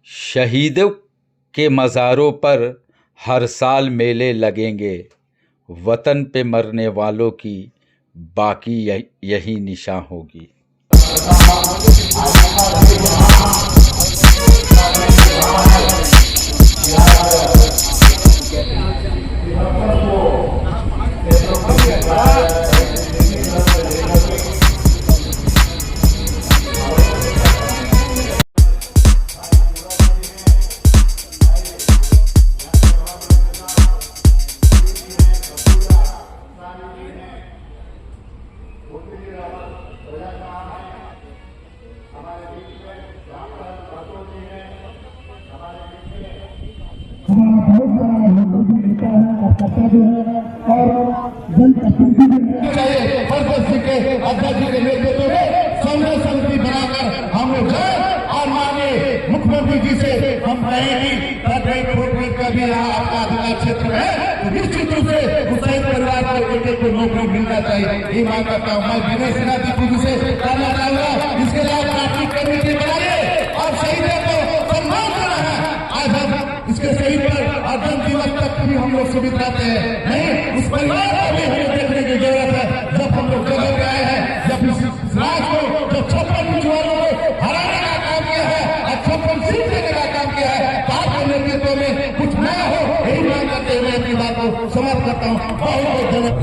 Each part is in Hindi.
शहीदों के मज़ारों पर हर साल मेले लगेंगे, वतन पे मरने वालों की बाकी यही निशां होगी। अध्यक्ष के नेतृत्व में संघर्ष समिति बनाकर हम लोग जाए और माननीय मुख्यमंत्री जी से हम कहेंगे का भी आपका अधिकार क्षेत्र है, निश्चित रूप से उस शहीद परिवार को एक को नौकरी मिलना चाहिए। ये मांग करता हूँ। मैं दिनेश सेनापति जी से कहना चाहूंगा, इसके लिए पार्टी कमेटी बनाइए और शहीदों को सम्मान करना है। आज हम इसके शहीद पर और जन्म दिवस तक भी हम लोग सुविधा देते हैं, नहीं उस परिवार को भी हमें देखने की जरूरत है। जब हम लोग जगह पे आए हैं, जब इस राज को जब 56 पिछवाड़ों को हराने का काम किया है और 56 सीट देने का काम किया है, तो आपके नेतृत्व में कुछ नया हो, यही मांग करते हुए अपनी बात को समाप्त करता हूँ। बहुत धन्यवाद।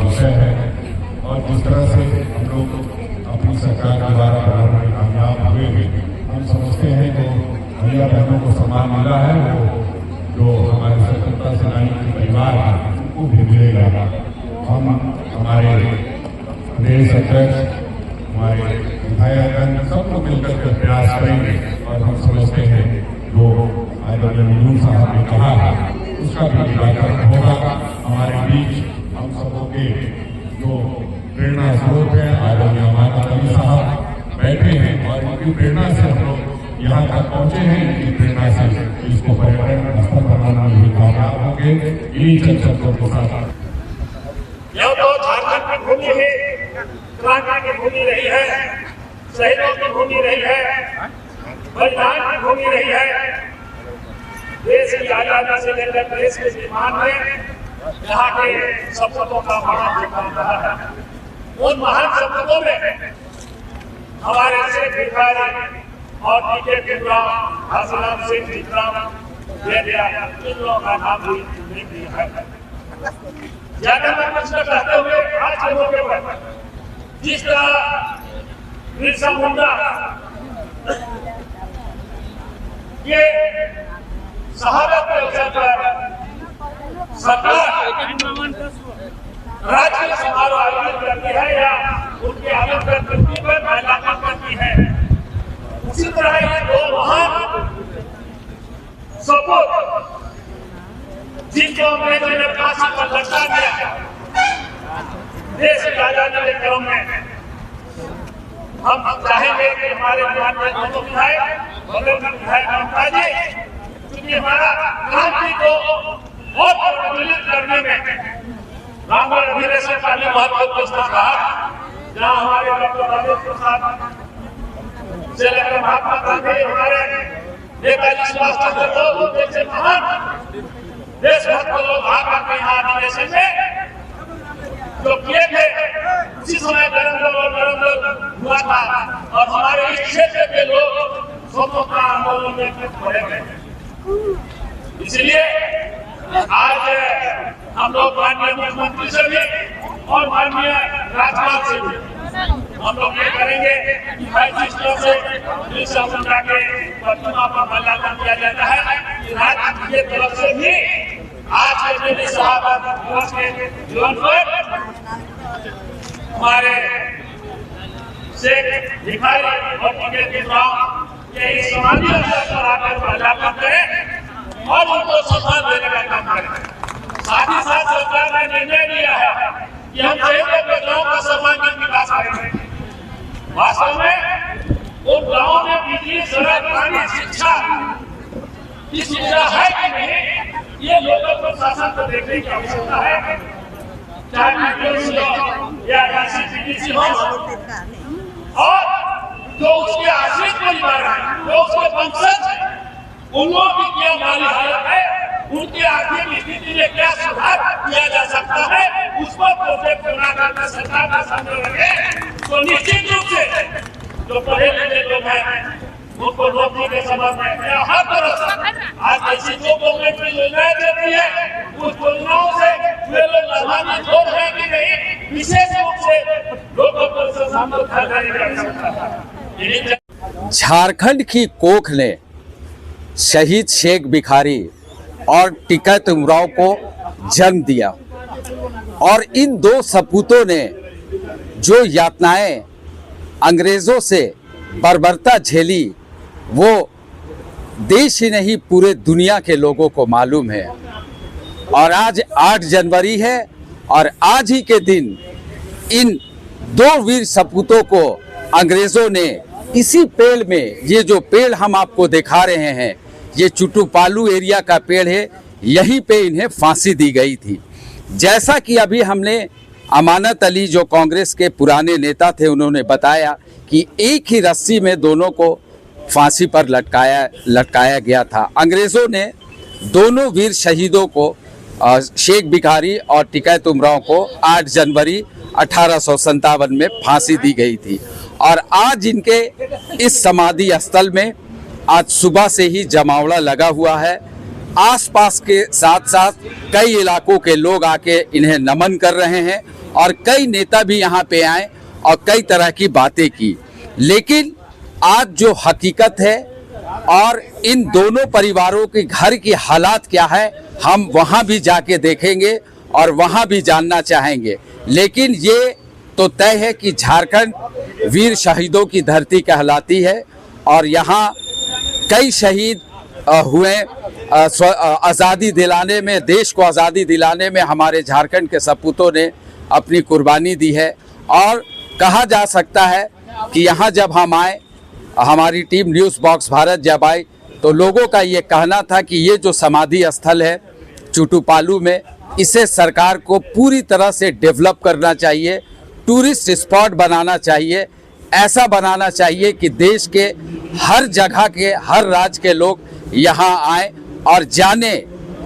विषय है और जिस तरह से हम लोग अपनी सरकार के द्वारा बनाने में कामयाब हुए हैं, हम समझते हैं कि भैया बहनों को सम्मान मिला है, वो जो हमारे स्वतंत्रता सेनानी के परिवार है उनको भी मिलेगा। हम हमारे प्रदेश अध्यक्ष, हमारे विधायकगण सब लोग मिलकर के प्रयास करेंगे और हम समझते हैं जो आदरणीय मीनू साहब ने कहा है उसका भी निराकरण होगा। हमारे बीच हम सबों के जो प्रेरणा स्रोत है आदरणीय हमारे अली साहब बैठे हैं और इनकी प्रेरणा से हम लोग यहाँ तक पहुंचे हैं। इनकी प्रेरणा से इसको पर्यटन स्थल बनाना भी कामयाब होंगे। यही शब्दों के साथ यह तो झारखंड की भूमि है, क्रांति की भूमि रही है, शहीदों की भूमि रही है, बलिदान की भूमि रही है। देश की आजादी से लेकर देश के निर्माण में यहाँ के शपथों का बड़ा योगदान रहा है। उन महान शपथों में हमारे शेख भिखारी और टीके भिखराम, हंसराम सिंह भिखराम, इन लोगों का नाम भी उल्लेख किया है। ज्यादा मैं कुछ न कहते हुए आज के मौके पर जिस तरह बिरसा मुंडा ये शहादत के अवसर पर सरकार राज्य समारोह आयोजित करती है या उनके आमंत्रण पृथ्वी पर माल्यार्पण करती है, उसी तरह ये दो महान सपूत जिनको हमने फांसी पर लटका दिया देश की आजादी के क्रम में, हम चाहेंगे कि हमारे माननीय दोनों विधायक विधायक ममता जी, क्योंकि हमारा क्रांति को और प्रज्वलित करने में रामगढ़ अधिवेशन का भी महत्वपूर्ण स्थान रहा, जहाँ हमारे डॉक्टर राजेंद्र प्रसाद से लेकर महात्मा गांधी, हमारे नेताजी सुभाष चंद्र बोस जैसे महान देशभक्त लोग आकर के यहाँ अधिवेशन में जो किए थे, उसी समय नरेंद्र हुआ था और हमारे इस क्षेत्र के लोग स्वतंत्रता आंदोलन में खड़े थे। इसलिए आज हम लोग माननीय मुख्यमंत्री से भी और माननीय राज्यपाल से भी हम लोग ये करेंगे कि जिस तरह से बिरसा मुंडा के प्रतिमा पर माल्यार्पण किया जाता है, राज्य की तरफ से भी आज के दिन शहादत दिवस के जीवन पर हमारे शेख भिखारी और टीके भिखराम के इस समाधि स्थल पर आकर माल्यार्पण करें और उनको सम्मान देने का काम करें। साथ ही साथ सरकार ने निर्णय लिया है कि हम शहीदों के गाँव का सर्वांगीण विकास करेंगे। वास्तव में उन गाँवों में बिजली, सड़क, पानी, शिक्षा की सुविधा है कि नहीं, ये लोगों को शासन को देखने की आवश्यकता है। चाहे या ICPDC हो और जो उसके आश्रित परिवार है, जो उसके वंशज है, उन लोगों की क्या माली हालत है, उनकी आर्थिक स्थिति में क्या सुधार किया जा सकता है, उस पर प्रोजेक्ट बनाकर सरकार का सामने रखे तो निश्चित रूप से जो पढ़े लिखे लोग हैं उनको नौकरी के संबंध में हर तरह से आज ऐसी जो गवर्नमेंट की योजनाएं देती है उस योजनाओं से वे लोग लाभान्वित हो रहे हैं कि नहीं, विशेष रूप से लोगों को सामने खाने की आवश्यकता है। झारखंड की कोख ने शहीद शेख भिखारी और टिकैत उमराव को जन्म दिया और इन दो सपूतों ने जो यातनाएं अंग्रेजों से बर्बरता झेली वो देश ही नहीं पूरे दुनिया के लोगों को मालूम है। और आज 8 जनवरी है और आज ही के दिन इन दो वीर सपूतों को अंग्रेजों ने इसी पेड़ में, ये जो पेड़ हम आपको दिखा रहे हैं ये चुटुपालू एरिया का पेड़ है, यहीं पे इन्हें फांसी दी गई थी। जैसा कि अभी हमने अमानत अली जो कांग्रेस के पुराने नेता थे उन्होंने बताया कि एक ही रस्सी में दोनों को फांसी पर लटकाया गया था। अंग्रेज़ों ने दोनों वीर शहीदों को शेख भिखारी और टिकैत उमराव को 8 जनवरी 1857 में फांसी दी गई थी। और आज इनके इस समाधि स्थल में आज सुबह से ही जमावड़ा लगा हुआ है। आसपास के साथ साथ कई इलाकों के लोग आके इन्हें नमन कर रहे हैं और कई नेता भी यहाँ पे आए और कई तरह की बातें की। लेकिन आज जो हकीकत है और इन दोनों परिवारों के घर की हालात क्या है हम वहाँ भी जाके देखेंगे और वहाँ भी जानना चाहेंगे। लेकिन ये तो तय है कि झारखंड वीर शहीदों की धरती कहलाती है और यहाँ कई शहीद हुए। आज़ादी दिलाने में, देश को आज़ादी दिलाने में हमारे झारखंड के सपूतों ने अपनी कुर्बानी दी है। और कहा जा सकता है कि यहाँ जब हम आए, हमारी टीम न्यूज़ बॉक्स भारत जब आई तो लोगों का ये कहना था कि ये जो समाधि स्थल है चुटुपालू में, इसे सरकार को पूरी तरह से डेवलप करना चाहिए, टूरिस्ट स्पॉट बनाना चाहिए, ऐसा बनाना चाहिए कि देश के हर जगह के, हर राज्य के लोग यहाँ आए और जाने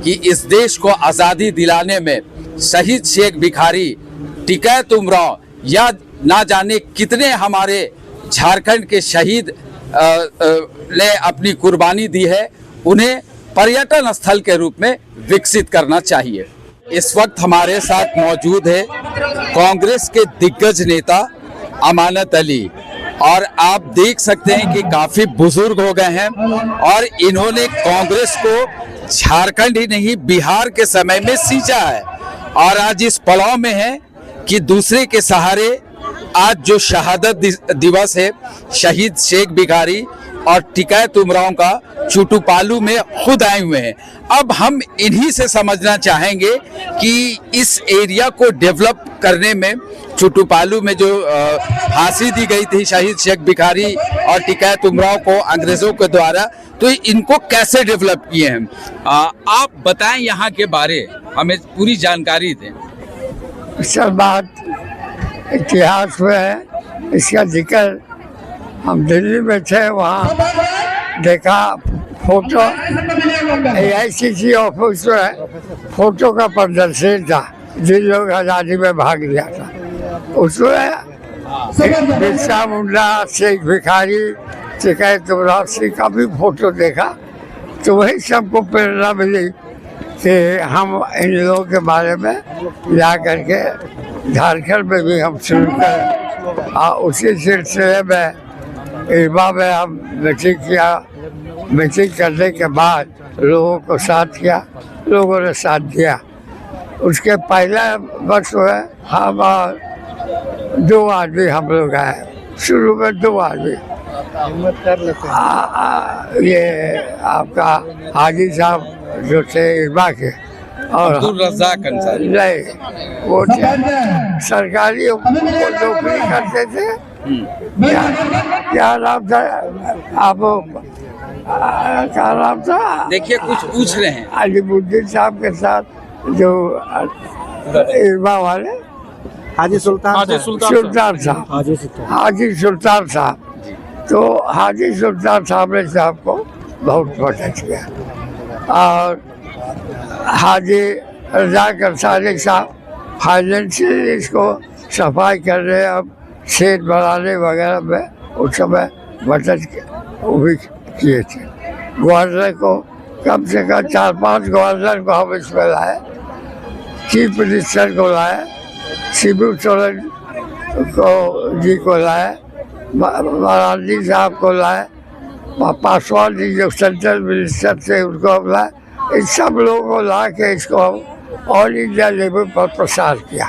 कि इस देश को आज़ादी दिलाने में शहीद शेख भिखारी, टिकैत उमराव या ना जाने कितने हमारे झारखंड के शहीद ने अपनी कुर्बानी दी है, उन्हें पर्यटन स्थल के रूप में विकसित करना चाहिए। इस वक्त हमारे साथ मौजूद है कांग्रेस के दिग्गज नेता अमानत अली और आप देख सकते हैं कि काफ़ी बुजुर्ग हो गए हैं और इन्होंने कांग्रेस को झारखंड ही नहीं बिहार के समय में सींचा है और आज इस पड़ाव में है कि दूसरे के सहारे आज जो शहादत दिवस है शहीद शेख भिखारी और टिकैत उमराव का चुटुपालू में खुद आए हुए हैं। अब हम इन्हीं से समझना चाहेंगे कि इस एरिया को डेवलप करने में, चुटुपालू में जो फांसी दी गई थी शहीद शेख भिखारी और टिकैत उमराव को अंग्रेज़ों के द्वारा, तो इनको कैसे डेवलप किए हैं, आप बताएं यहाँ के बारे, हमें पूरी जानकारी दें। सब बात इतिहास में है, इसका जिक्र हम दिल्ली में थे, वहाँ देखा फोटो AICC ऑफिस में फोटो का प्रदर्शन था जिन लोग आज़ादी में भाग लिया था। उसमें बिरसा मुंडा, शेख भिखारी, टिकैत उमराव सिंह का भी फोटो देखा तो वही सबको प्रेरणा मिली कि हम इन लोगों के बारे में जा करके झारखंड में भी हम शुरू करें। उसी सिलसिले में इरबा में हम मीटिंग किया। मीटिंग करने के बाद लोगों को साथ किया, लोगों ने साथ दिया। उसके पहले वर्ष में हम 2 आदमी हम लोग आए, शुरू में 2 आदमी। ये आपका हाजी साहब जो थे इरबा के और नहीं, वो सरकारी नौकरी करते थे। क्या नाम था आप, क्या नाम था, देखिए कुछ पूछ रहे हैं। अलीमुद्दीन साहब के साथ जो इरबा वाले हाजी सुल्तान साहब। तो हाजी सुल्तान साहब ने साहब को बहुत मदद किया। और हाजी रज़ाक अंसारी साहब फाइनेंशियली इसको सफाई कर रहे हैं, अब सेट बनाने वगैरह में उस समय मदद वो भी किए थे। गवर्नर को कम से कम 4-5 गवर्नर को हम इसमें लाए, चीफ मिनिस्टर को लाए, शिबू सोरेन को लाए, महाराजी साहब को लाए, पासवान जी जो सेंट्रल मिनिस्टर थे उनको हम लाए। इन सब लोगों को ला के इसको हम ऑल इंडिया लेवल पर प्रसार किया।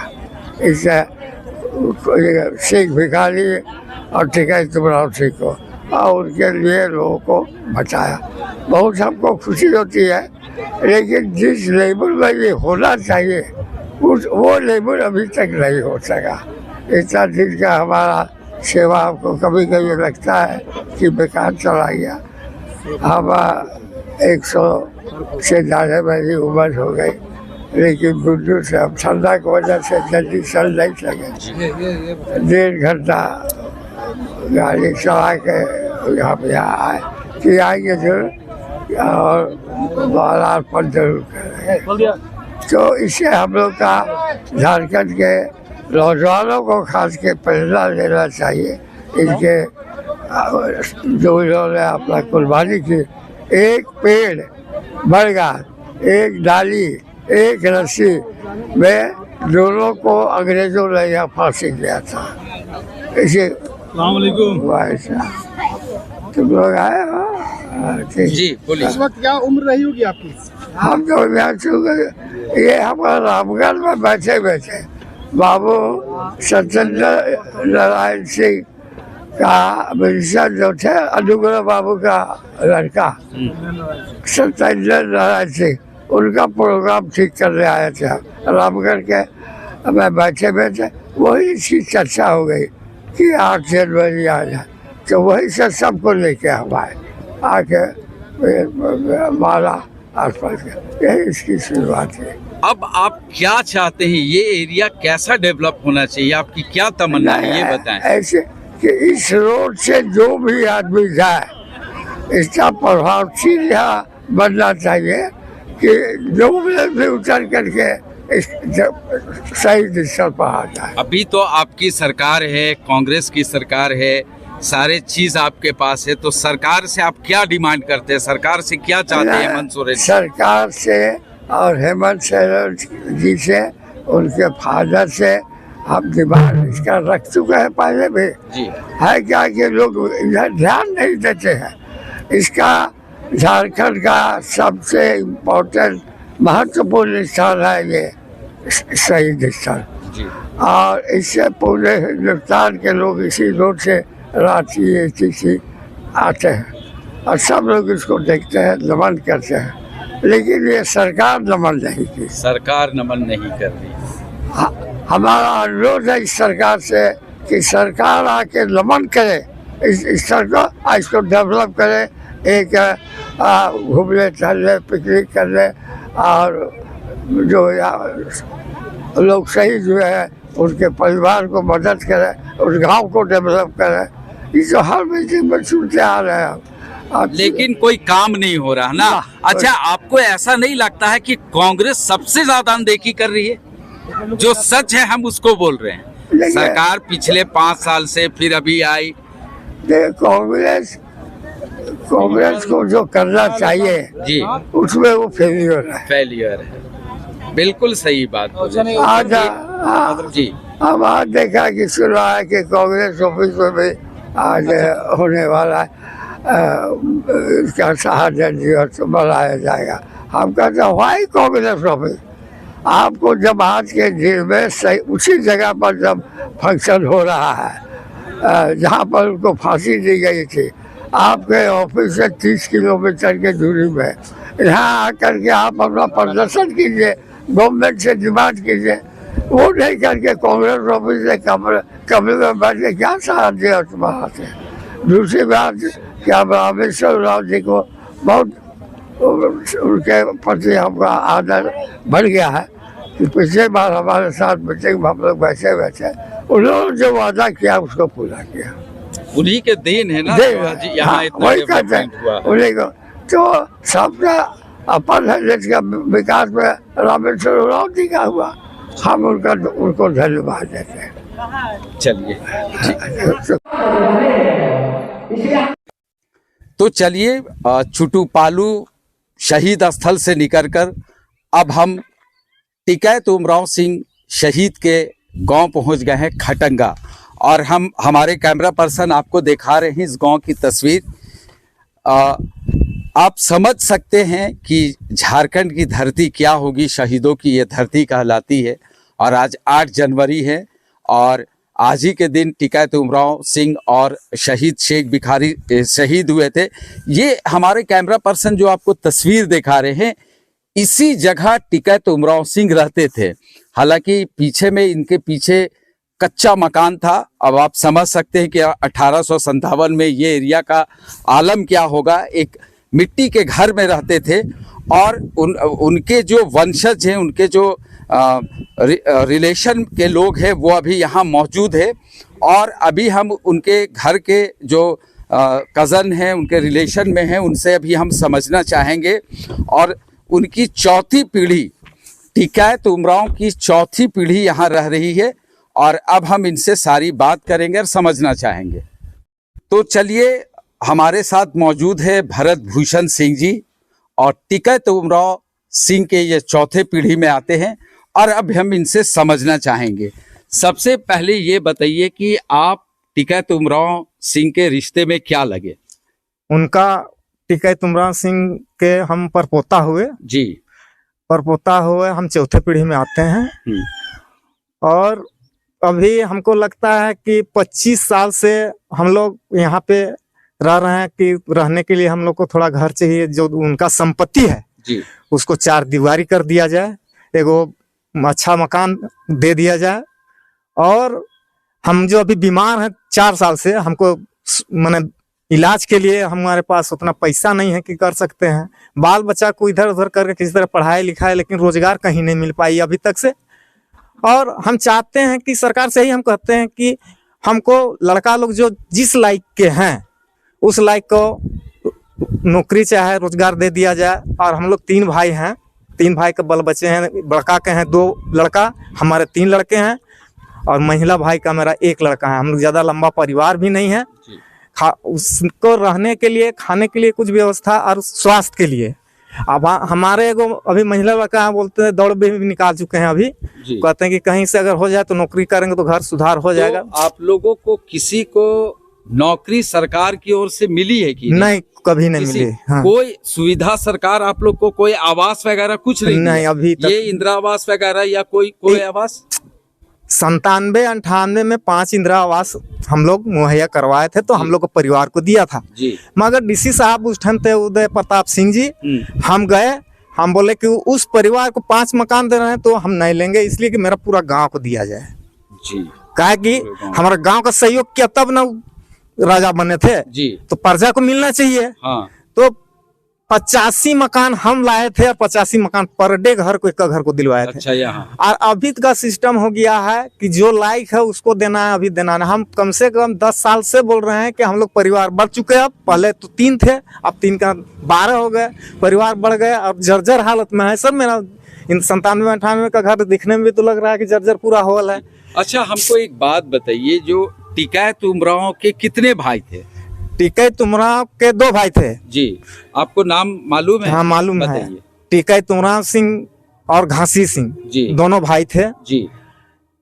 इससे शेख भिखारी और टिकैत उमराव सिंह को और उनके लिए लोगों को बचाया। बहुत हमको खुशी होती है, लेकिन जिस लेवल में ये होना चाहिए वो लेवल अभी तक नहीं हो सका। इतना दिन का हमारा सेवा हमको कभी कभी लगता है कि बेकार चला गया। हम 100 से ज़्यादा मेरी उम्र हो गई, लेकिन बुजुर्ग से अब ठंडा की वजह से जल्दी चल नहीं सके। 1.5 घंटा गाड़ी चला के यहाँ पे आए कि आएंगे जरूर और बारातपन जरूर करेंगे। तो इससे हम लोग का झारखंड के नौजवानों को खास के प्रेरणा लेना चाहिए। इनके जो इन्होंने अपना कुर्बानी की, एक पेड़ बढ़गा, एक डाली, एक रस्सी में दोनों को अंग्रेजों ने यहाँ फांसी दिया था। इसे तुम लोग आए हो? जी बोलिए। इस वक्त क्या उम्र रही होगी आपकी? हम तो ये हमारा रामगढ़ में बैठे बैठे बाबू सत्येंद्र नारायण सिंह का मिनिस्टर जो थे, अनुग्रह बाबू का लड़का सत्येंद्र नारायण सिंह, उनका प्रोग्राम ठीक करने आए थे रामगढ़ के। मैं बैठे बैठे वही इसकी चर्चा हो गई कि 8 जनवरी आ जाए, तो वही से सबको लेके हम आए, आके मारा आसपास के। यही इसकी शुरुआत है। अब आप क्या चाहते हैं, ये एरिया कैसा डेवलप होना चाहिए, आपकी क्या तमन्ना है ये बताएं। ऐसे कि इस रोड से जो भी आदमी जाए इसका प्रभावशील यहाँ बनना चाहिए कि जो भी उतर करके सही दिशा पर आ जाए। अभी तो आपकी सरकार है, कांग्रेस की सरकार है, सारे चीज आपके पास है, तो सरकार से आप क्या डिमांड करते हैं, सरकार से क्या चाहते हैं हेमंत सोरेन? सरकार से और हेमंत सोरेन जी से, उनके फादर से हम डिमांड इसका रख चुके हैं पहले भी जी। है क्या कि लोग इधर ध्यान नहीं देते हैं। इसका झारखंड का सबसे इम्पोर्टेंट महत्वपूर्ण स्थान है ये शहीद स्थल, और इससे पूरे हिंदुस्तान के लोग इसी रोड से रांची आते हैं और सब लोग इसको देखते हैं, नमन करते हैं। लेकिन ये सरकार नमन नहीं की, सरकार नमन नहीं कर रही। हमारा अनुरोध है इस सरकार से कि सरकार आके नमन करे इस स्थल को, इसको डेवलप करे, एक घूमने टहलने पिकनिक करने और जो लोग शहीद हुए हैं उनके परिवार को मदद करे, उस गांव को डेवलप करे। ये जो हर मीटिंग में सुनते आ रहे हैं, लेकिन कोई काम नहीं हो रहा ना। अच्छा, आपको ऐसा नहीं लगता है कि कांग्रेस सबसे ज्यादा अनदेखी कर रही है? जो सच है हम उसको बोल रहे हैं। सरकार पिछले 5 साल से फिर अभी आई, कांग्रेस को जो करना चाहिए जी उसमें वो फेलियर है। बिल्कुल सही बात। आज जी हम आज देखा कि सुना है कि कांग्रेस ऑफिस में भी आज होने वाला है, इसका शहादत दिवस मनाया जाएगा। हम कहते हैं वाई कांग्रेस ऑफिस? आपको जब आज के दिन में सही उसी जगह पर जब फंक्शन हो रहा है जहाँ पर उनको फांसी दी गई थी, आपके ऑफिस से 30 किलोमीटर के दूरी में, यहाँ आकर के आप अपना प्रदर्शन कीजिए, गवर्नमेंट से डिमांड कीजिए। वो नहीं करके कांग्रेस ऑफिस से कमरे में बैठ के क्या सहारा दिया तुम्हारा से। दूसरी बात क्या रामेश्वर राव जी को बहुत उनके प्रति हमका आदर बढ़ गया है कि पिछले बार हमारे साथ मीटिंग में हम लोग बैठे उन्होंने जो वादा किया उसको पूरा किया। उन्हीं के देन है ना यहाँ इतना वही कहते हैं उन्हीं को तो सबका अपन है, जिसका विकास में रामेश्वर उरांव जी का हुआ, हम उनको धन्यवाद देते हैं। चलिए तो चलिए चुटूपालू शहीद स्थल से निकलकर अब हम टिकैत उमराव सिंह शहीद के गांव पहुंच गए हैं खटंगा, और हम हमारे कैमरा पर्सन आपको दिखा रहे हैं इस गांव की तस्वीर। आप समझ सकते हैं कि झारखंड की धरती क्या होगी, शहीदों की ये धरती कहलाती है। और आज 8 जनवरी है और आज ही के दिन टिकैत उमराव सिंह और शहीद शेख भिखारी शहीद हुए थे। ये हमारे कैमरा पर्सन जो आपको तस्वीर दिखा रहे हैं, इसी जगह टिकैत उमराव सिंह रहते थे। हालांकि पीछे में इनके पीछे कच्चा मकान था। अब आप समझ सकते हैं कि 1857 में ये एरिया का आलम क्या होगा। एक मिट्टी के घर में रहते थे और उनके जो वंशज हैं, उनके जो रिलेशन के लोग हैं, वो अभी यहाँ मौजूद है। और अभी हम उनके घर के जो कज़न हैं, उनके रिलेशन में हैं, उनसे अभी हम समझना चाहेंगे। और उनकी चौथी पीढ़ी, टिकैत उमराव की चौथी पीढ़ी यहाँ रह रही है और अब हम इनसे सारी बात करेंगे और समझना चाहेंगे। तो चलिए, हमारे साथ मौजूद है भरत भूषण सिंह जी और टिकैत उमराव सिंह के ये चौथे पीढ़ी में आते हैं और अब हम इनसे समझना चाहेंगे। सबसे पहले ये बताइए कि आप टिकैत उमराव सिंह के रिश्ते में क्या लगे? उनका टिकैत उमराव सिंह के हम परपोता हुए जी, परपोता हुए हम चौथे पीढ़ी में आते हैं। और अभी हमको लगता है कि 25 साल से हम लोग यहाँ पे रह रहे हैं कि रहने के लिए हम लोग को थोड़ा घर चाहिए। जो उनका संपत्ति है जी, उसको 4 दीवारी कर दिया जाए, एगो अच्छा मकान दे दिया जाए। और हम जो अभी बीमार हैं 4 साल से, हमको माने इलाज के लिए हमारे पास उतना पैसा नहीं है कि कर सकते हैं। बाल बच्चा को इधर उधर करके किसी तरह पढ़ाई लिखाई, लेकिन रोजगार कहीं नहीं मिल पाई अभी तक से। और हम चाहते हैं कि सरकार से ही हम कहते हैं कि हमको लड़का लोग जो जिस लायक के हैं उस लायक को नौकरी चाहे रोजगार दे दिया जाए। और हम लोग 3 भाई हैं, 3 भाई के बल बच्चे हैं। बड़का के हैं 2 लड़का, हमारे 3 लड़के हैं और महिला भाई का मेरा 1 लड़का है। हम लोग ज़्यादा लंबा परिवार भी नहीं है। उसको रहने के लिए, खाने के लिए कुछ व्यवस्था और स्वास्थ्य के लिए। अब हमारे एगो अभी महिला लड़का है, बोलते हैं दौड़ भी निकाल चुके हैं अभी। कहते हैं कि कहीं से अगर हो जाए तो नौकरी करेंगे तो घर सुधार हो जाएगा। तो आप लोगों को किसी को नौकरी सरकार की ओर से मिली है कि नहीं? कभी नहीं मिली। हाँ। कोई सुविधा सरकार आप लोग को, कोई आवास वगैरह कुछ नहीं अभी तक। ये इंदिरा आवास वगैरह या कोई आवास 97-98 में 5 इंदिरा आवास हम लोग मुहैया करवाए थे, तो हम लोग को परिवार को दिया था जी। मगर डीसी साहब उस टाइम थे उदय प्रताप सिंह जी। हम गए, हम बोले कि उस परिवार को 5 मकान दे रहे हैं तो हम नहीं लेंगे, इसलिए कि मेरा पूरा गांव को दिया जाए जी। कहा कि हमारा गांव का सहयोग किया तब ना राजा बने थे जी, तो प्रजा को मिलना चाहिए। हाँ। तो 85 मकान हम लाए थे और 85 मकान पर डे घर को दिलवाए थे। अच्छा, यहाँ और अभी का सिस्टम हो गया है कि जो लायक है उसको देना है, अभी देना है। हम कम से कम 10 साल से बोल रहे हैं कि हम लोग परिवार बढ़ चुके हैं। अब पहले तो 3 थे, अब 3 का 12 हो गए, परिवार बढ़ गए और जर्जर हालत में है सर। मेरा इन 97-98 का घर दिखने में भी तो लग रहा है कि जर्जर पूरा होल है। अच्छा, हमको एक बात बताइए, जो टिकैत उमराव के कितने भाई थे? टिकैत उमराव के 2 भाई थे जी। आपको नाम मालूम है? हाँ मालूम है। टिकैत उमराव सिंह और घासी सिंह जी, दोनों भाई थे जी।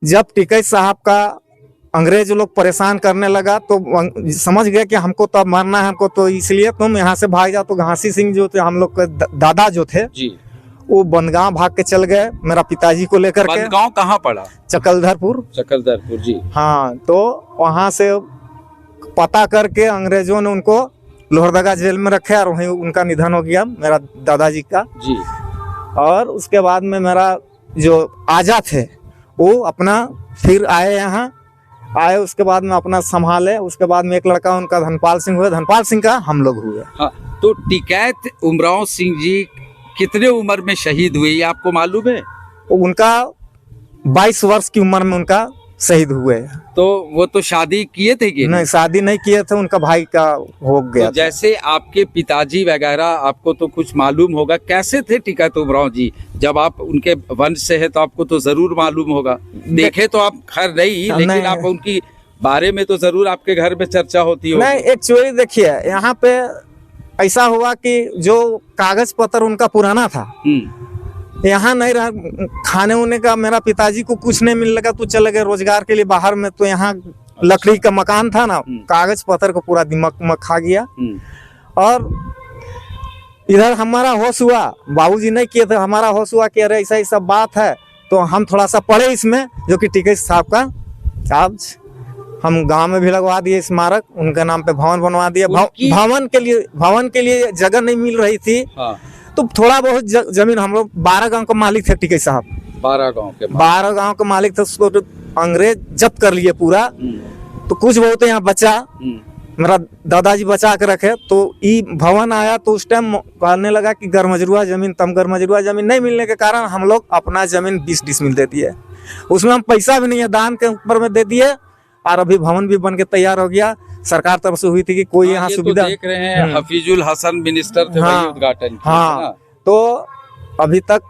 जब टिकैत साहब का अंग्रेज लोग परेशान करने लगा तो समझ गए कि हमको तो अब मरना है, हमको तो इसलिए तुम यहाँ से भाग जाओ। तो घासी सिंह जो थे, हम लोग के दादा जो थे जी, वो बनगांव भाग के चल गए मेरा पिताजी को लेकर के। बनगांव कहाँ पड़ा? चकलधरपुर जी। हाँ, तो वहाँ से पता करके अंग्रेजों ने उनको लोहरदगा जेल में रखे और वहीं उनका निधन हो गया मेरा दादाजी का जी। और उसके बाद में मेरा जो आजा थे वो अपना फिर आए, यहाँ आए, उसके बाद में अपना संभाले। उसके बाद में 1 लड़का उनका धनपाल सिंह हुए, धनपाल सिंह का हम लोग हुए। हाँ, तो टिकैत उमराव सिंह जी कितने उम्र में शहीद हुए, ये आपको मालूम है? उनका 22 वर्ष की उम्र में उनका शहीद हुए। तो वो तो शादी किए थे कि नहीं, शादी नहीं किए थे, उनका भाई का हो गया तो जैसे आपके पिताजी वगैरह, आपको तो कुछ मालूम होगा कैसे थे टिकैत उमराव जी? जब आप उनके वंश से है तो आपको तो जरूर मालूम होगा। देखे तो आप खैर नहीं, लेकिन आप उनकी बारे में तो जरूर आपके घर में चर्चा होती होगी। नहीं, एक्चुअली देखिए यहाँ पे ऐसा हुआ कि जो कागज पत्र उनका पुराना था यहाँ नहीं रहा, खाने उने का मेरा पिताजी को कुछ नहीं मिलने लगा तो चले गए रोजगार के लिए बाहर में। तो यहाँ लकड़ी का मकान था ना, कागज पत्र को पूरा दिमाग खा गया। और इधर हमारा होश हुआ, बाबूजी नहीं किए थे, हमारा होश हुआ कि अरे ऐसा ऐसा बात है। तो हम थोड़ा सा पढ़े इसमें, जो कि टिकैत साहब का आज हम गांव में भी लगवा दिए स्मारक, उनके नाम पे भवन बनवा दिया। भवन के लिए जगह नहीं मिल रही थी। तो थोड़ा बहुत जमीन, हम लोग 12 गांव का मालिक थे टिकैत साहब। 12 गांव के मालिक थे, उसको तो अंग्रेज जब्त कर लिए पूरा। तो कुछ बहुत यहाँ बचा, मेरा दादाजी बचा के रखे। तो ये भवन आया तो उस टाइम कहने लगा कि गरमजरुआ जमीन, गरमजरुआ जमीन नहीं मिलने के कारण हम लोग अपना जमीन 20 डिसमिल दे दिए। उसमें हम पैसा भी नहीं है, दान के ऊपर में दे दिए। और अभी भवन भी बन के तैयार हो गया, सरकार तरफ से हुई थी कि कोई यहाँ सुविधा। तो देख रहे हैं हफीजुल हसन मिनिस्टर थे, वही उद्घाटन किया। हाँ, तो अभी तक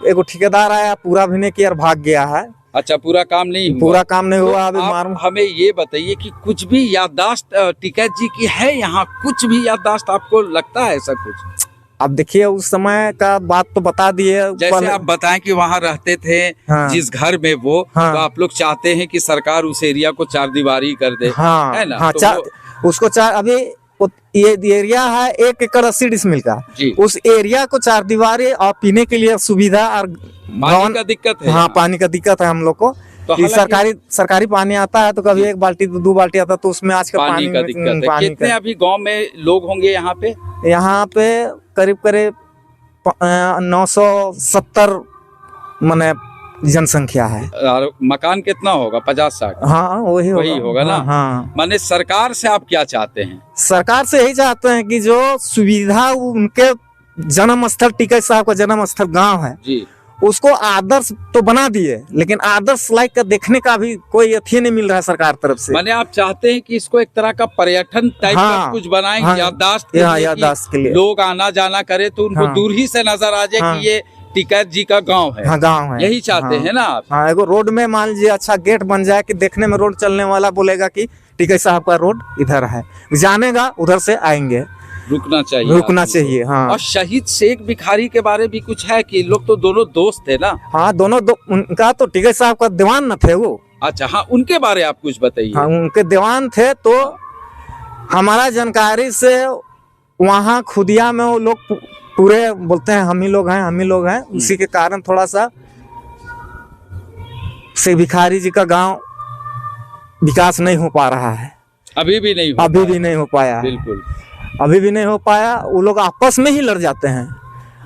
एगो ठेकेदार आया, पूरा भी नहीं किया, भाग गया है। अच्छा, पूरा काम नहीं हुआ? पूरा काम नहीं हुआ। अभी हमें ये बताइए कि कुछ भी याददाश्त टिकैत जी की है यहाँ? कुछ भी याददाश्त आपको लगता है ऐसा कुछ? अब देखिए उस समय का बात तो बता दिए। जैसे आप बताएं कि वहाँ रहते थे जिस घर में वो, तो आप लोग चाहते हैं कि सरकार उस एरिया को 4 दीवारी कर दे, है ना? तो उसको अभी ये एरिया है 1 एकड़ 80 डिसमिल का, उस एरिया को 4 दीवारी और पीने के लिए सुविधा और पानी का दिक्कत है। हाँ, पानी का दिक्कत है हम लोग को। तो सरकारी पानी आता है तो कभी 1 बाल्टी 2 बाल्टी आता है, तो उसमें आज का पानी का दिक्कत है। कितने अभी गांव में लोग होंगे यहाँ पे? यहाँ पे करीब 970 माने जनसंख्या है। और मकान कितना होगा? 50-60? हाँ, वही होगा ना। हाँ। माने सरकार से आप क्या चाहते हैं? सरकार से यही चाहते हैं कि जो सुविधा उनके जन्म स्थल, टिकैत साहब का जन्म स्थल गाँव है जी, उसको आदर्श तो बना दिए, लेकिन आदर्श लायक का देखने का भी कोई अथी नहीं मिल रहा है सरकार तरफ से। माने आप चाहते हैं कि इसको एक तरह का पर्यटन टाइप का कुछ बनाएं, याददाश्त के लिए लोग आना जाना करे तो उनको दूर ही से नजर आ जाए कि ये टिकैत जी का गांव है। गांव है, यही चाहते हैं ना आप? हाँ, एगो रोड में मान लीजिए अच्छा गेट बन जाए कि देखने में रोड चलने वाला बोलेगा कि टिकैत साहब का रोड इधर है, जानेगा उधर से आएंगे। रुकना चाहिए। हाँ। और शहीद शेख भिखारी के बारे भी कुछ है कि लोग तो दोनों दोस्त थे ना? हाँ, उनका तो टिकैत साहब का दीवान न थे वो। अच्छा, हाँ, उनके बारे आप कुछ बताइए। हाँ, उनके दीवान थे। तो हमारा जानकारी से वहाँ खुदिया में वो लोग पूरे बोलते हैं हम ही लोग हैं। उसी के कारण थोड़ा सा शेख भिखारी जी का गांव विकास नहीं हो पा रहा है। अभी भी नहीं हो पाया। बिल्कुल अभी भी नहीं हो पाया। वो लोग आपस में ही लड़ जाते हैं,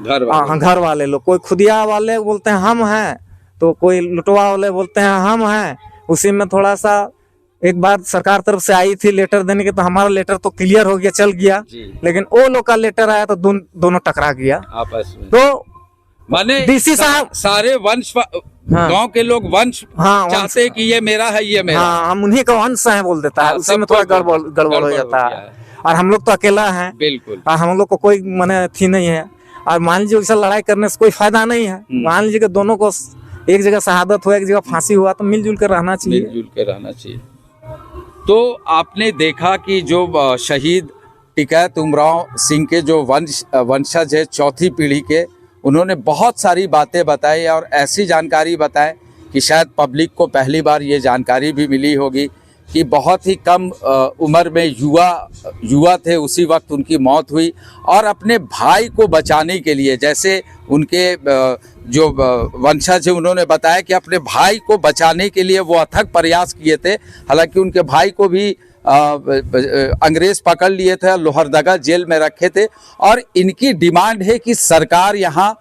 घर वाले लोग। कोई खुदिया वाले बोलते हैं हम हैं, तो कोई लुटवा वाले बोलते हैं हम हैं। उसी में थोड़ा सा एक बार सरकार तरफ से आई थी लेटर देने के, तो हमारा लेटर तो क्लियर हो गया, चल गया, लेकिन वो लोग का लेटर आया तो दोनों टकरा गया आपस में। तो माने डीसी साहब सारे वंश गांव के लोग वंश चाहते हैं कि ये मेरा है, ये मेरा। हाँ, हम उन्हीं का वंश है बोल देता है। उसी में थोड़ा गड़बड़ हो जाता है। और हम लोग तो अकेला हैं। बिल्कुल। और हम लोग को कोई माने थी नहीं है। और मान लीजिए ऐसा लड़ाई करने से कोई फायदा नहीं है। मान लीजिए कि दोनों को एक जगह शहादत हुआ, एक जगह फांसी हुआ, तो मिलजुल कर रहना चाहिए। तो आपने देखा कि जो शहीद टिकैत उमराव सिंह के जो वंशज है 4थी पीढ़ी के, उन्होंने बहुत सारी बातें बताई और ऐसी जानकारी बताए कि शायद पब्लिक को पहली बार ये जानकारी भी मिली होगी कि बहुत ही कम उम्र में युवा थे, उसी वक्त उनकी मौत हुई। और अपने भाई को बचाने के लिए, जैसे उनके जो वंशज है उन्होंने बताया कि अपने भाई को बचाने के लिए वो अथक प्रयास किए थे। हालांकि उनके भाई को भी अंग्रेज पकड़ लिए थे, लोहरदगा जेल में रखे थे। और इनकी डिमांड है कि सरकार यहाँ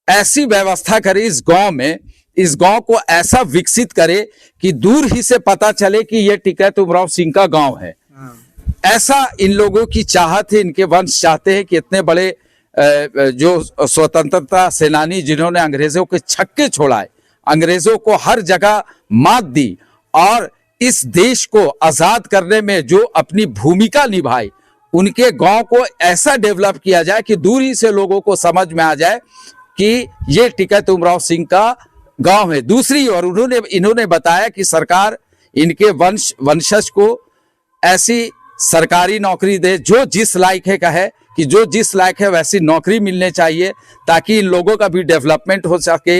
ऐसी व्यवस्था करे इस गांव में, इस गांव को ऐसा विकसित करे कि दूर ही से पता चले कि ये टिकैत उमराव सिंह का गांव है। ऐसा इन लोगों की चाहत है, इनके वंश चाहते हैं कि इतने बड़े जो स्वतंत्रता सेनानी जिन्होंने अंग्रेजों के छक्के छोड़ाए, अंग्रेजों को हर जगह मात दी और इस देश को आजाद करने में जो अपनी भूमिका निभाई, उनके गांव को ऐसा डेवलप किया जाए कि दूरी से लोगों को समझ में आ जाए कि ये टिकैत उमराव सिंह का गांव है। दूसरी ओर इन्होंने बताया कि सरकार इनके वंशज को ऐसी सरकारी नौकरी दे जो जिस लायक है, कहे कि जो जिस लायक है वैसी नौकरी मिलने चाहिए, ताकि इन लोगों का भी डेवलपमेंट हो सके,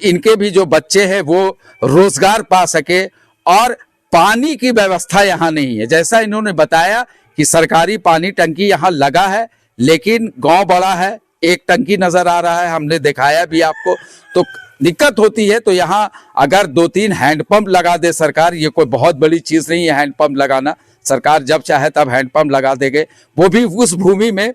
इनके भी जो बच्चे हैं वो रोजगार पा सके। और पानी की व्यवस्था यहाँ नहीं है। जैसा इन्होंने बताया कि सरकारी पानी टंकी यहाँ लगा है, लेकिन गांव बड़ा है, एक टंकी नजर आ रहा है, हमने दिखाया भी आपको, तो दिक्कत होती है। तो यहाँ अगर 2-3 हैंडपंप लगा दे सरकार, ये कोई बहुत बड़ी चीज नहीं है हैंडपंप लगाना, सरकार जब चाहे तब हैंडपंप लगा देंगे, वो भी उस भूमि में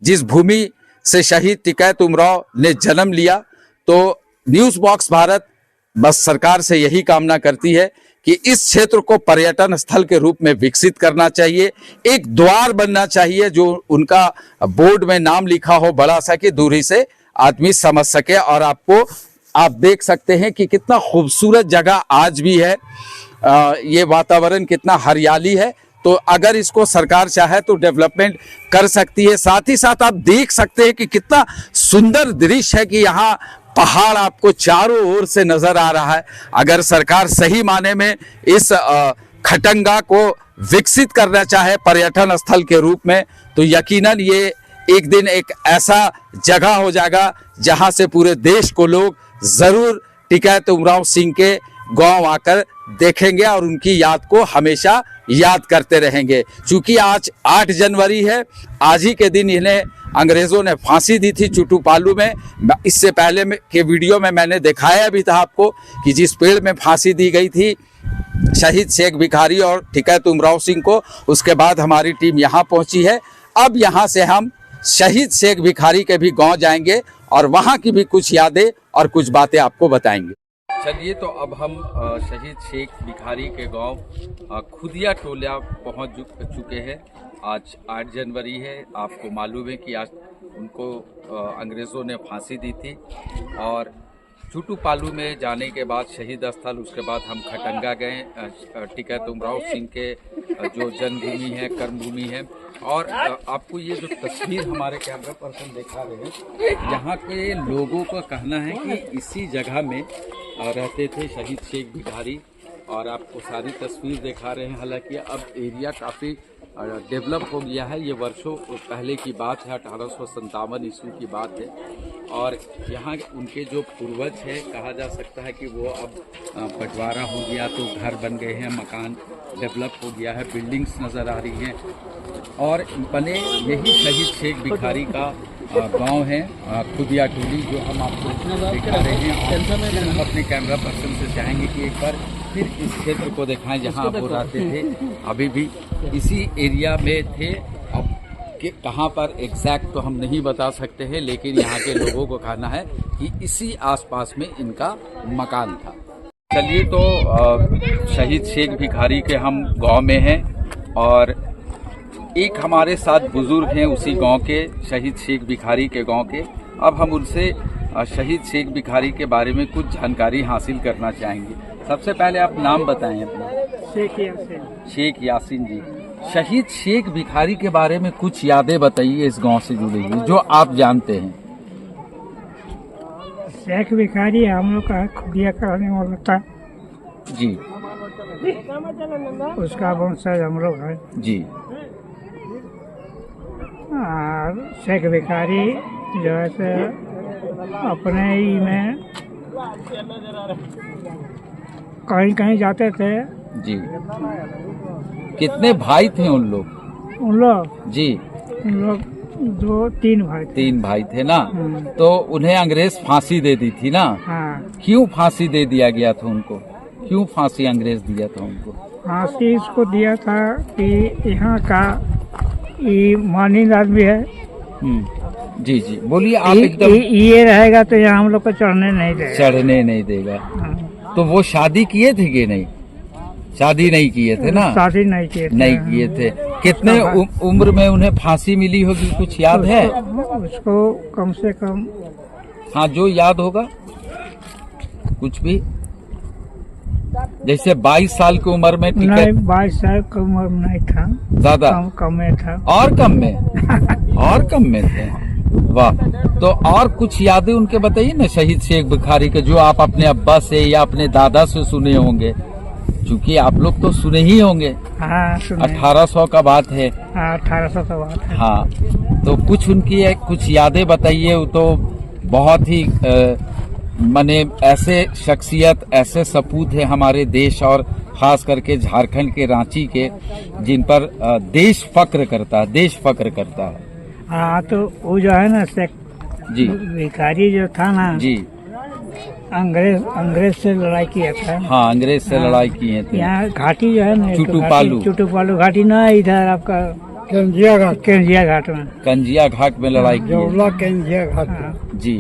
जिस भूमि से शहीद टिकैत उमराव ने जन्म लिया। तो न्यूज बॉक्स भारत बस सरकार से यही कामना करती है कि इस क्षेत्र को पर्यटन स्थल के रूप में विकसित करना चाहिए, एक द्वार बनना चाहिए जो उनका बोर्ड में नाम लिखा हो बड़ा सा, कि दूरी से आदमी समझ सके। और आप देख सकते हैं कि कितना खूबसूरत जगह आज भी है, ये वातावरण कितना हरियाली है। तो अगर इसको सरकार चाहे तो डेवलपमेंट कर सकती है। साथ ही साथ आप देख सकते हैं कि कितना सुंदर दृश्य है कि यहाँ पहाड़ आपको चारों ओर से नजर आ रहा है। अगर सरकार सही माने में इस खटंगा को विकसित करना चाहे पर्यटन स्थल के रूप में, तो यकीनन ये एक दिन एक ऐसा जगह हो जाएगा जहां से पूरे देश को लोग जरूर टिकैत उमराव सिंह के गांव आकर देखेंगे और उनकी याद को हमेशा याद करते रहेंगे। क्योंकि आज 8 जनवरी है, आज ही के दिन इन्हें अंग्रेजों ने फांसी दी थी चुटू पालू में। इससे पहले के वीडियो में मैंने दिखाया भी था आपको कि जिस पेड़ में फांसी दी गई थी शहीद शेख भिखारी और टिकैत उमराव सिंह को, उसके बाद हमारी टीम यहाँ पहुंची है। अब यहाँ से हम शहीद शेख भिखारी के भी गांव जाएंगे और वहाँ की भी कुछ यादें और कुछ बातें आपको बताएंगे। चलिए, तो अब हम शहीद शेख भिखारी के गांव खुदिया टोला पहुंच चुके हैं। आज 8 जनवरी है। आपको मालूम है कि आज उनको अंग्रेज़ों ने फांसी दी थी। और चुटू पालू में जाने के बाद शहीद स्थल, उसके बाद हम खटंगा गए, टिकैत उमराव सिंह के जो जन्मभूमि है, कर्मभूमि है। और आपको ये जो तस्वीर हमारे कैमरा पर्सन दिखा रहे हैं, यहाँ के लोगों का कहना है कि इसी जगह में रहते थे शहीद शेख भिखारी। और आपको सारी तस्वीर दिखा रहे हैं। हालांकि अब एरिया काफ़ी डेवलप हो गया है। ये वर्षों पहले की बात है, 1857 ईस्वी की बात है। और यहाँ उनके जो पूर्वज है, कहा जा सकता है कि वो अब बंटवारा हो गया, तो घर बन गए हैं, मकान डेवलप हो गया है, बिल्डिंग्स नज़र आ रही हैं। और बने यही शहीद शेख भिखारी का गांव है खुदिया टोली, जो हम आपको दिखा रहे हैं। हम अपने कैमरा पर्सन से चाहेंगे कि एक बार फिर इस क्षेत्र को दिखाएं जहां आप वो रहते थे। अभी भी इसी एरिया में थे। अब कहाँ पर एग्जैक्ट तो हम नहीं बता सकते हैं, लेकिन यहाँ के लोगों को कहना है कि इसी आसपास में इनका मकान था। चलिए, तो शहीद शेख भिखारी के हम गांव में हैं और एक हमारे साथ बुजुर्ग हैं उसी गांव के, शहीद शेख भिखारी के गांव के। अब हम उनसे शहीद शेख भिखारी के बारे में कुछ जानकारी हासिल करना चाहेंगे। सबसे पहले आप नाम बताएं अपना। शेख यासीन जी। शहीद शेख भिखारी के बारे में कुछ यादें बताइए इस गांव से जुड़ी हुई जो आप जानते हैं। शेख भिखारी हम लोग का खुदिया करने वाला था जी, उसका वंशज हम लोग है जी। और शेख भिखारी जो है से अपने ही में कहीं कहीं जाते थे जी। कितने भाई थे उन लोग जी? उन लोग 2-3 भाई थे। 3 भाई थे ना। तो उन्हें अंग्रेज फांसी दे दी थी ना। हाँ। क्यों फांसी दे दिया गया था उनको? क्यों फांसी अंग्रेज दिया था उनको? फांसी इसको दिया था कि यहाँ का ये मानिंद आदमी है। जी जी, बोलिए आप। एकदम ये रहेगा तो यहाँ हम लोग को चढ़ने नहीं देगा। हाँ। तो वो शादी किए थे कि नहीं? शादी नहीं किए थे ना। शादी नहीं किए थे। कितने उम्र में उन्हें फांसी मिली होगी, कुछ याद है? उसको कम से कम, हाँ, जो याद होगा कुछ भी। जैसे 22 साल की उम्र में नहीं, टिकट 22 साल की उम्र में नहीं था, ज्यादा कम में था। और कम में और कम में थे। वाह। तो और कुछ यादें उनके बताइए ना, शहीद शेख भिखारी के, जो आप अपने अब्बा से या अपने दादा से सुने होंगे, क्योंकि आप लोग तो सुने ही होंगे। हाँ, सुने। 1800 का बात है। हाँ, 1800 का बात है। हाँ, तो कुछ उनकी कुछ यादें बताइए। वो तो बहुत ही माने ऐसे शख्सियत, ऐसे सपूत है हमारे देश और खास करके झारखंड के रांची के, जिन पर देश फक्र करता है, देश फक्र करता है। हाँ, तो वो जो है ना शेख जी भिखारी जो था ना, जी। अंग्रेज से लड़ाई किया था। हाँ, अंग्रेज से लड़ाई किए थे। यहाँ घाटी जो है ना, चुटुपालू घाटी ना, इधर आपका केंजिया घाट में, कंजिया घाट में लड़ाई की है। केंजिया घाट। जी।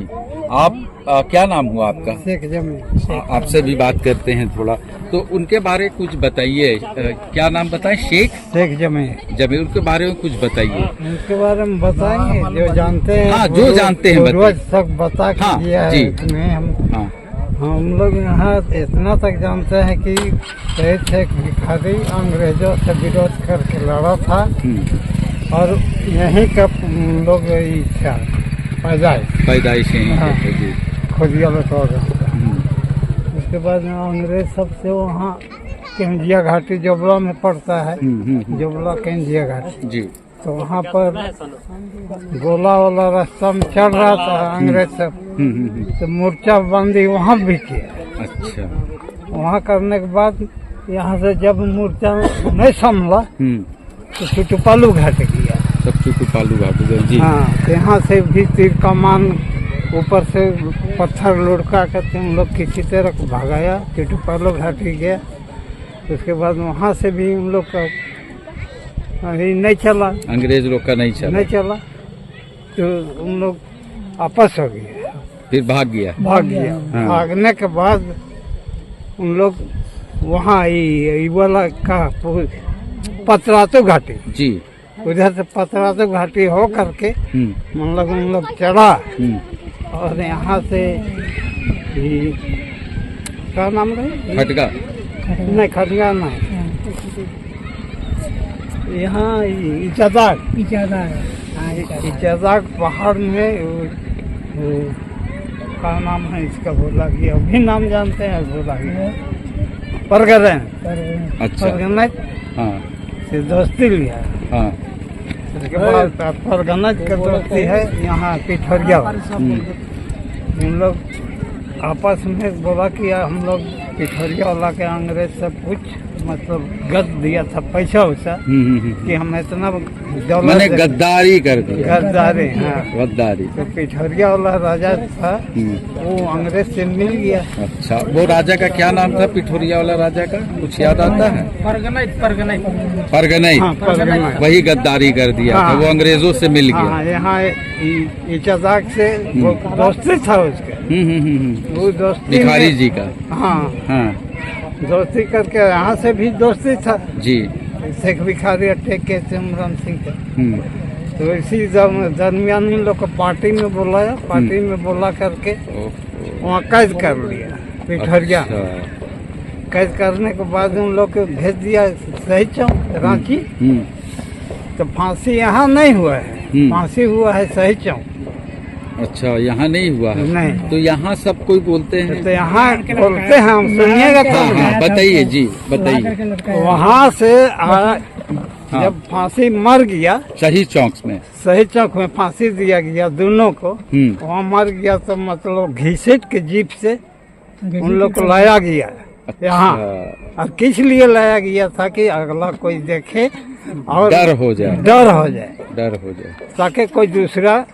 आप क्या नाम हुआ आपका? शेख जमी। आपसे भी बात करते हैं थोड़ा, तो उनके बारे में कुछ बताइए। क्या नाम बताएं? शेख जमी। जब उनके बारे में कुछ बताइए। उनके बारे में बताएंगे जो जानते हैं। हाँ, जो जानते हैं बताइए। सब बता के हाँ, दिया जी। है तुम्हें। हाँ, हम लोग यहाँ इतना तक जानते हैं कि शहीद शेख भिखारी अंग्रेजों से विरोध करके लड़ा था और यहीं का लोग था पैदाइश यहीं हाँ। पे जी। खोजिया लटोर। उसके बाद में अंग्रेज सबसे वहाँ केंजिया घाटी जोबला में पड़ता है, जोबला केंजिया घाटी जी। तो वहाँ पर गोला वाला रास्ता में चल रहा था अंग्रेज सब, तो मोर्चा बंदी वहाँ भी किया। अच्छा। वहाँ करने के बाद यहाँ से जब मोर्चा नहीं संभला तो चुटुपालू घाट गया। सब चुटुपालू घाट गए जी। हाँ, तो यहाँ से भी तीर कमान ऊपर से पत्थर लुढ़का करके हम लोग किसी तरह भगाया, चुटुपालू घाटी गया। उसके बाद वहाँ से भी हम लोग का अभी नहीं चला, अंग्रेज लोग का नहीं चला, तो हम लोग आपस हो गए, फिर भाग गया। हाँ। भागने के बाद उन लोग वहाँ ये वाला का पतरातू घाटी जी, उधर से पतरातू घाटी हो करके हम लोग चढ़ा और यहाँ से क्या नाम रहे? खटगा नहीं, खटगा नहीं, यहाँ इचादाग पहाड़ में क्या नाम है इसका बोला गया, अभी नाम जानते हैं, बोला गया परगना। अच्छा। परगना हाँ से दोस्ती लिया। हाँ। उसके बाद परगना का दोस्ती है यहाँ पिठोरिया। हम लोग आपस में बोला कि हम लोग पिठोरिया वाला के अंग्रेज से कुछ मतलब गद दिया था, पैसा वैसा कि हम इतना मैंने गद्दारी कर दी। गद्दारी, हाँ गद्दारी। तो पिठोरिया वाला राजा था वो अंग्रेज से मिल गया। अच्छा, वो राजा का क्या नाम था? पिठोरिया वाला राजा का कुछ याद आता है? परगनाई। हाँ, परगनाई। वही गद्दारी कर दिया था, वो अंग्रेजों से मिल गया। हाँ, यहाँ इचादाग से वो दोस्ती था उसके। वो दोस्ती भिखारी जी का। हाँ हाँ दोस्ती करके यहाँ से भी दोस्ती था जी। शेख भिखारी अटैक के सिमरन सिंह का। तो इसी दरमियान इन लोग को पार्टी में बुलाया, पार्टी में बुला करके वहाँ कैद कर लिया पिठोरिया। कैद करने के बाद उन लोग को भेज दिया सही चौक रांची। तो फांसी यहाँ नहीं हुआ है, फांसी हुआ है सही चौक। अच्छा, यहाँ नहीं हुआ है? नहीं। तो यहाँ सब कोई बोलते हैं? तो यहाँ बोलते हैं, हम सुनिएगा तो। हाँ, बताइए जी, बताइए। वहाँ से जब फांसी मर गया शहीद चौक में, सही चौक में फांसी दिया गया दोनों को, वहाँ मर गया तो मतलब घसीट के जीप से उन लोग को लाया गया यहाँ। और किस लिए लाया गया था कि अगला कोई देखे और डर हो जाए, ताकि कोई दूसरा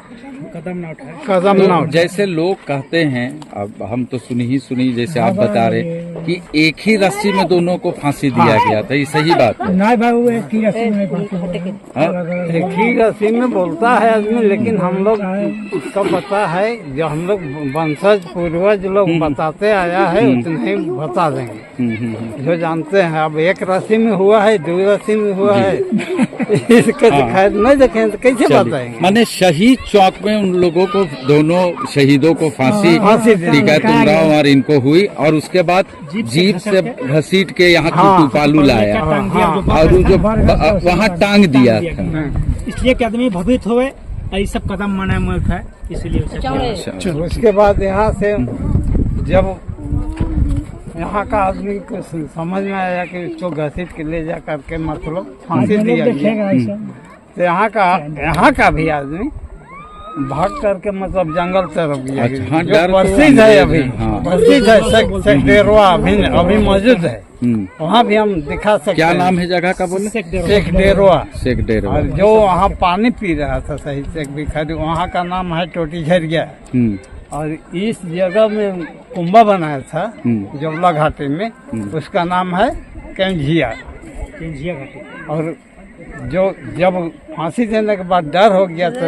कदम ना उठाए। जैसे लोग कहते हैं, अब हम तो सुनी जैसे आप बता रहे कि एक ही रस्सी में दोनों को फांसी दिया गया था, ये सही बात है? नहीं भाई, वो एक ही रस्सी में एक ही रस्सी में बोलता है आदमी, लेकिन हम लोग उसका पता है, जो हम लोग वंशज पूर्वज लोग बताते आया है उतना ही बता देंगे जो जानते हैं। अब एक रस्सी में हुआ है, दो रस्सी में हुआ है, इसके दिखाई नहीं देखें तो कैसे बताएंगे? माने शहीद चौक में उन लोगों को, दोनों शहीदों को फांसी टिकैत उमराव और इनको हुई, और उसके बाद जीप से घसीट के यहाँ हाँ। टूटू पालू लाया और वो जो वहाँ टांग दिया था। इसलिए कि आदमी भवित हुए ये सब कदम मना मूर्ख है, इसलिए उसे उसके बाद यहाँ से जब यहाँ का आदमी को समझ में आया कि इसको घसीट के ले जा करके मतलब फांसी दिया गया, तो यहाँ का भी आदमी भाग करके मतलब जंगल तरफ गया। हाँ, जो प्रसिद्ध है अभी, हाँ। प्रसिद्ध है सेकडेरवा अभी मौजूद है, वहाँ भी हम दिखा सकते हैं। क्या नाम है जगह का बोले? सेकडेरवा। सेकडेरवा। और जो वहाँ पानी पी रहा था शहीद शेख भिखारी, वहाँ का नाम है टोटी झरिया। और इस जगह में कुंभा बनाया था जवला घाटी में, उसका नाम है केंझिया घाटी। और जो जब फांसी देने के बाद डर हो गया तो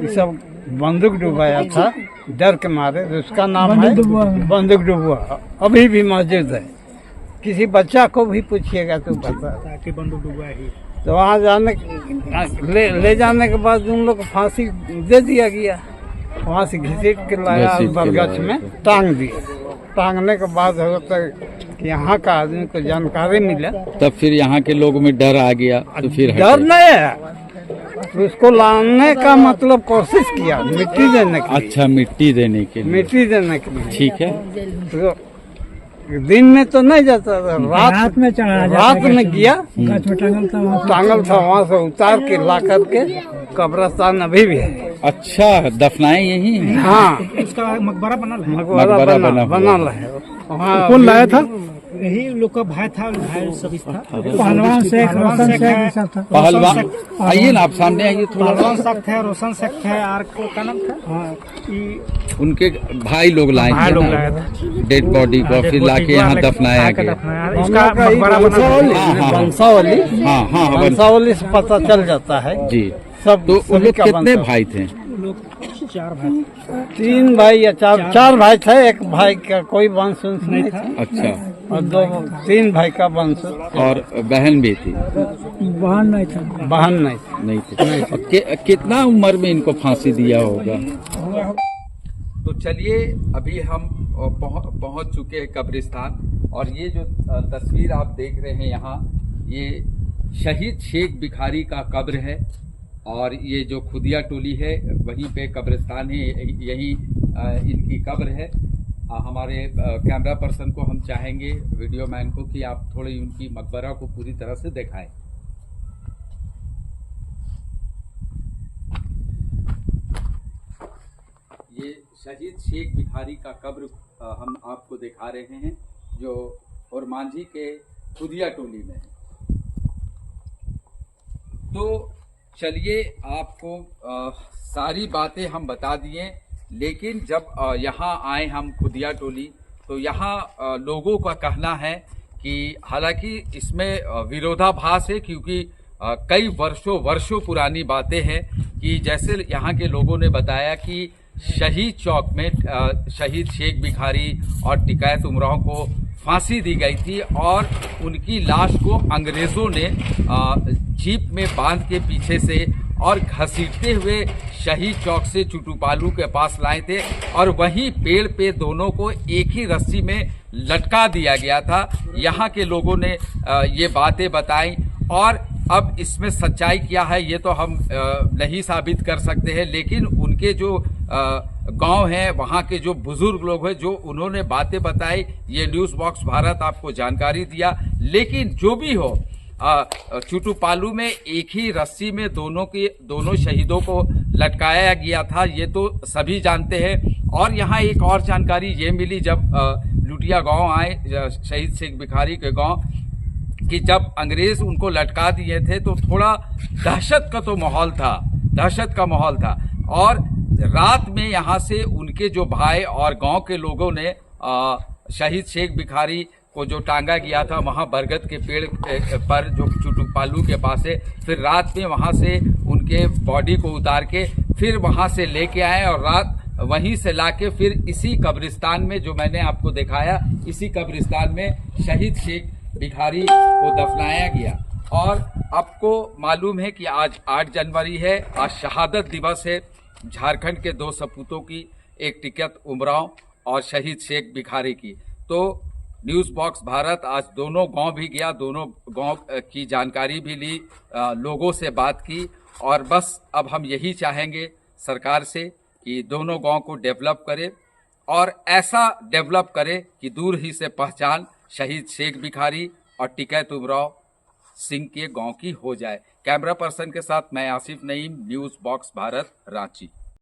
ये सब बंदूक डुबाया था डर के मारे, तो उसका नाम है बंदूक डुबुआ। अभी भी मौजूद है, किसी बच्चा को भी पूछिएगा तो पता कि बंदूक डुबुआ ही। तो वहाँ जाने ले जाने के बाद उन लोग को फांसी दे दिया गया। वहाँ से घसीट के लाया बरगछ में टांग दिया। टांगने के बाद होता कि यहाँ का आदमी को जानकारी मिला, तब फिर यहाँ के लोगों में डर आ गया, तो फिर डर नहीं है, तो उसको लाने का मतलब कोशिश किया मिट्टी देने के लिए। अच्छा, मिट्टी देने के लिए। मिट्टी देने के लिए, ठीक है। तो दिन में तो नहीं जाता था, रात में गया, टांगल था, वहाँ से उतार के ला करके कब्रिस्तान अभी भी है। अच्छा, दफनाए यही है? हाँ, उसका मकबरा बना है। मकबरा बना है। वहाँ कौन लाया था? यही लोग का भाई था, भाई सभी था। पहलवान शेख, रोशन शेख सब था। पहलवान, आइए ना आप सामने आइए थोड़ा। पहलवान शेख थे, रोशन शेख थे, और क्या नाम था? उनके भाई लोग लाए थे डेड बॉडी को, फिर लाके यहाँ दफनाया गया। उसका मकबरा वंशावली, हाँ, वंशावली से पता चल जाता है जी। सब। तो उन लोग कितने भाई थे? चार भाई, 3 भाई या 4 भाई थे। एक भाई का कोई वंश नहीं था। अच्छा। और 3 भाई का वंश। और बहन भी थी? बहन नहीं थी। और कितना उम्र में इनको फांसी दिया होगा? तो चलिए, अभी हम पहुंच चुके हैं कब्रिस्तान, और ये जो तस्वीर आप देख रहे हैं यहाँ, ये शहीद शेख भिखारी का कब्र है। और ये जो खुदिया टोली है वहीं पे कब्रिस्तान है, यही इनकी कब्र है। हमारे कैमरा पर्सन को हम चाहेंगे, वीडियो मैन को, कि आप थोड़ी उनकी मकबरा को पूरी तरह से दिखाएं। ये शहीद शेख भिखारी का कब्र हम आपको दिखा रहे हैं, जो ओरमांझी के खुदिया टोली में है। तो चलिए, आपको सारी बातें हम बता दिए, लेकिन जब यहाँ आए हम खुदिया टोली, तो यहाँ लोगों का कहना है कि हालांकि इसमें विरोधाभास है, क्योंकि कई वर्षों पुरानी बातें हैं कि जैसे यहाँ के लोगों ने बताया कि शहीद चौक में शहीद शेख भिखारी और टिकैत उमराव को फांसी दी गई थी, और उनकी लाश को अंग्रेजों ने जीप में बांध के पीछे से और घसीटते हुए शहीद चौक से चुटूपालू के पास लाए थे, और वहीं पेड़ पे दोनों को एक ही रस्सी में लटका दिया गया था। यहाँ के लोगों ने ये बातें बताई, और अब इसमें सच्चाई क्या है ये तो हम नहीं साबित कर सकते हैं, लेकिन उनके जो गांव है, वहाँ के जो बुजुर्ग लोग हैं, जो उन्होंने बातें बताई, ये न्यूज़ बॉक्स भारत आपको जानकारी दिया। लेकिन जो भी हो, चुटूपालू में एक ही रस्सी में दोनों शहीदों को लटकाया गया था, ये तो सभी जानते हैं। और यहाँ एक और जानकारी ये मिली, जब लुटिया गांव आए, शहीद शेख भिखारी के गांव, कि जब अंग्रेज उनको लटका दिए थे तो थोड़ा दहशत का माहौल था। और रात में यहाँ से उनके जो भाई और गांव के लोगों ने शहीद शेख भिखारी को जो टांगा गया था वहाँ बरगद के पेड़ पर, जो चुटूपालू के पास है, फिर रात में वहाँ से उनके बॉडी को उतार के फिर वहाँ से लेके आए, और रात वहीं से लाके फिर इसी कब्रिस्तान में, जो मैंने आपको दिखाया, इसी कब्रिस्तान में शहीद शेख भिखारी को दफनाया गया। और आपको मालूम है कि आज 8 जनवरी है, आज शहादत दिवस है झारखंड के 2 सपूतों की, एक टिकैत उमराव और शहीद शेख भिखारी की। तो न्यूज़ बॉक्स भारत आज दोनों गांव भी गया, दोनों गांव की जानकारी भी ली, लोगों से बात की, और बस अब हम यही चाहेंगे सरकार से कि दोनों गांव को डेवलप करे और ऐसा डेवलप करे कि दूर ही से पहचान शहीद शेख भिखारी और टिकैत उमराव सिंह के गांव की हो जाए। कैमरा पर्सन के साथ मैं आसिफ नईम, न्यूज़ बॉक्स भारत, रांची।